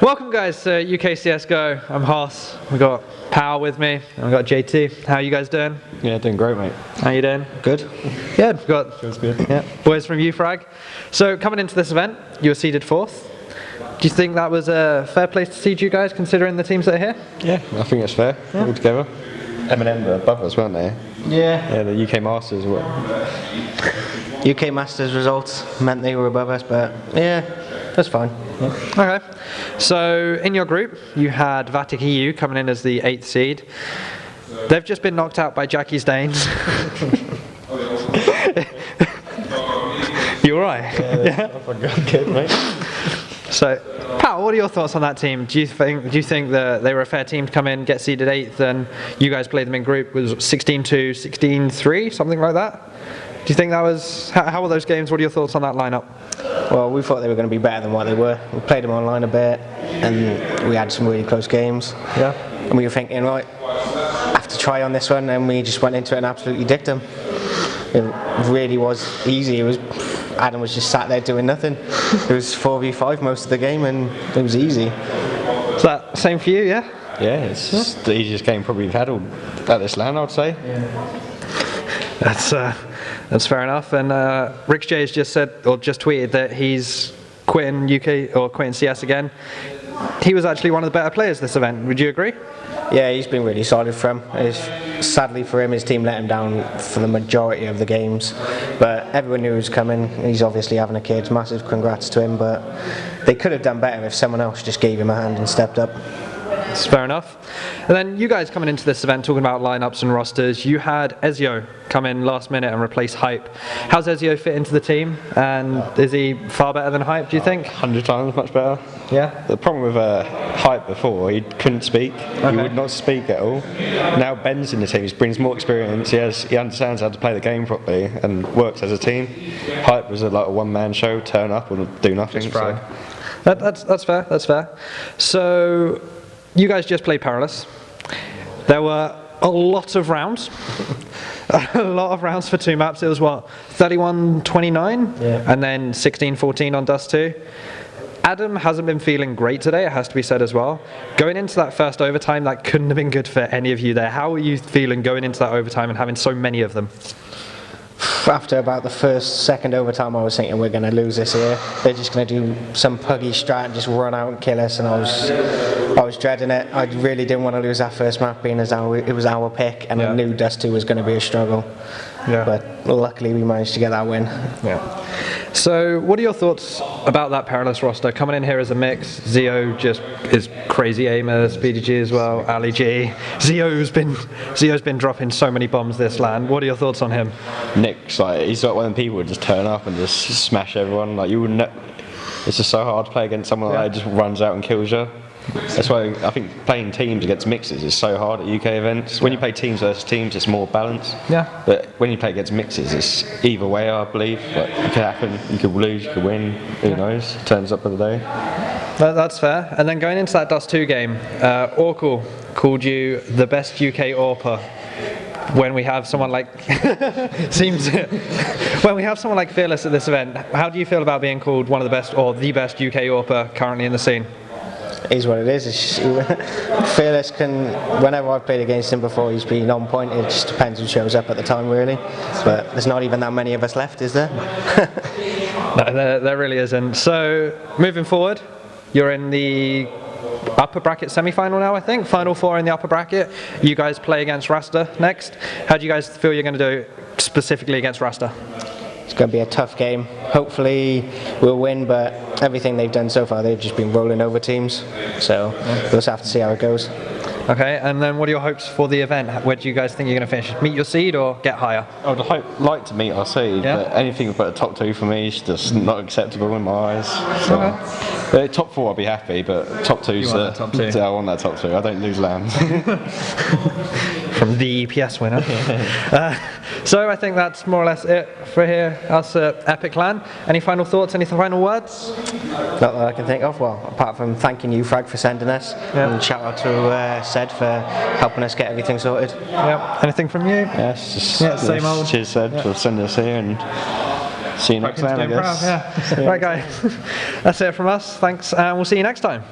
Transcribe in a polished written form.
Welcome guys to UKCSGO. I'm Hoss. We've got Powell with me, and we've got JT. How are you guys doing? Yeah, doing great, mate. How you doing? Good. Good. We've got Feels good. boys from uFrag. So coming into this event, you were seeded 4th. Do you think that was a fair place to seed you guys, considering the teams that are here? Yeah, I think it's fair. All together. M&M were above us, weren't they? Yeah. Yeah, the UK Masters were. UK Masters results meant they were above us, but yeah, that's fine. Yeah. Okay. So in your group, you had VATIC EU coming in as the 8th seed. They've just been knocked out by Jackie's Danes. You alright? Yeah. I forgot, good, mate. So, Powell, what are your thoughts on that team? Do you think that they were a fair team to come in, get seeded 8th, and you guys played them in group? Was 16-2, 16-3, something like that? Do you think that was... How were those games? What are your thoughts on that lineup? Well, we thought they were going to be better than what they were. We played them online a bit, and we had some really close games. Yeah. And we were thinking, right, have to try on this one, and we just went into it and absolutely dicked them. It really was easy. Adam was just sat there doing nothing. It was 4v5 most of the game, and it was easy. Is that same for you, yeah? Yeah, it's just the easiest game probably we've had at this LAN, I'd say. Yeah. That's fair enough. And Rick J has just said, or just tweeted, that he's quitting UK or quitting CS again. He was actually one of the better players this event. Would you agree? Yeah, he's been really solid for him. Sadly for him, his team let him down for the majority of the games. But everyone knew he was coming. He's obviously having a kid. Massive congrats to him. But they could have done better if someone else just gave him a hand and stepped up. That's fair enough. And then you guys coming into this event talking about lineups and rosters, you had Ezio come in last minute and replace Hype. How's Ezio fit into the team? And is he far better than Hype, do you think? 100 times much better. Yeah? The problem with Hype before, he couldn't speak. Okay. He would not speak at all. Now Ben's in the team, he brings more experience, he understands how to play the game properly and works as a team. Hype was like a one-man show, turn up and do nothing. Just frag. So. That's fair, that's fair. So, you guys just played Perilous. There were a lot of rounds. A lot of rounds for 2 maps. It was what? 31-29? Yeah. And then 16-14 on Dust 2. Adam hasn't been feeling great today, it has to be said as well. Going into that first overtime, that couldn't have been good for any of you there. How are you feeling going into that overtime and having so many of them? After about the second overtime, I was thinking we're going to lose this here. They're just going to do some puggy strat and just run out and kill us, and I was dreading it. I really didn't want to lose that first map, being as it was our pick, and I knew Dust 2 was going to be a struggle. Yeah. But luckily we managed to get that win. Yeah. So what are your thoughts about that Perilous roster? Coming in here as a mix, Zio just is crazy aimer, PDG as well, Ali G. Zio's been dropping so many bombs this LAN. What are your thoughts on him? Nick's he's like one of the people who just turn up and just smash everyone. Like you wouldn't. It's just so hard to play against someone like that who just runs out and kills you. That's why I think playing teams against mixes is so hard at UK events. When you play teams versus teams, it's more balanced. Yeah. But when you play against mixes, it's either way, I believe. But it could happen. You could lose, you could win. Who knows? Turns up for the day. That's fair. And then going into that Dust 2 game, Orkle called you the best UK AWPer. When we have someone like when we have someone like Perilous at this event, how do you feel about being called one of the best or the best UK AWPer currently in the scene? It is what it is. Perilous can, whenever I've played against him before, he's been on point. It just depends who shows up at the time, really. But there's not even that many of us left, is there? No, there really isn't. So, moving forward, you're in the upper bracket semi-final now, I think. Final 4 in the upper bracket. You guys play against Rasta next. How do you guys feel you're going to do specifically against Rasta? It's going to be a tough game. Hopefully we'll win, but everything they've done so far, they've just been rolling over teams. So we'll just have to see how it goes. Okay, and then what are your hopes for the event? Where do you guys think you're going to finish? Meet your seed or get higher? I would like to meet our seed, but anything but a top 2 for me is just not acceptable in my eyes. So, top 4 I'll be happy, but top 2's top 2. I want that top 2. I don't lose LAN. From the EPS winner. So I think that's more or less it for here, us at Epic LAN. Any final thoughts, any final words? Not that I can think of, well, apart from thanking uFrag for sending us, and shout out to Sed for helping us get everything sorted. Yeah. Anything from you? Yes, same old. Cheers Sed for sending us here, and see you next time, I guess. Right guys, that's it from us, thanks, and we'll see you next time.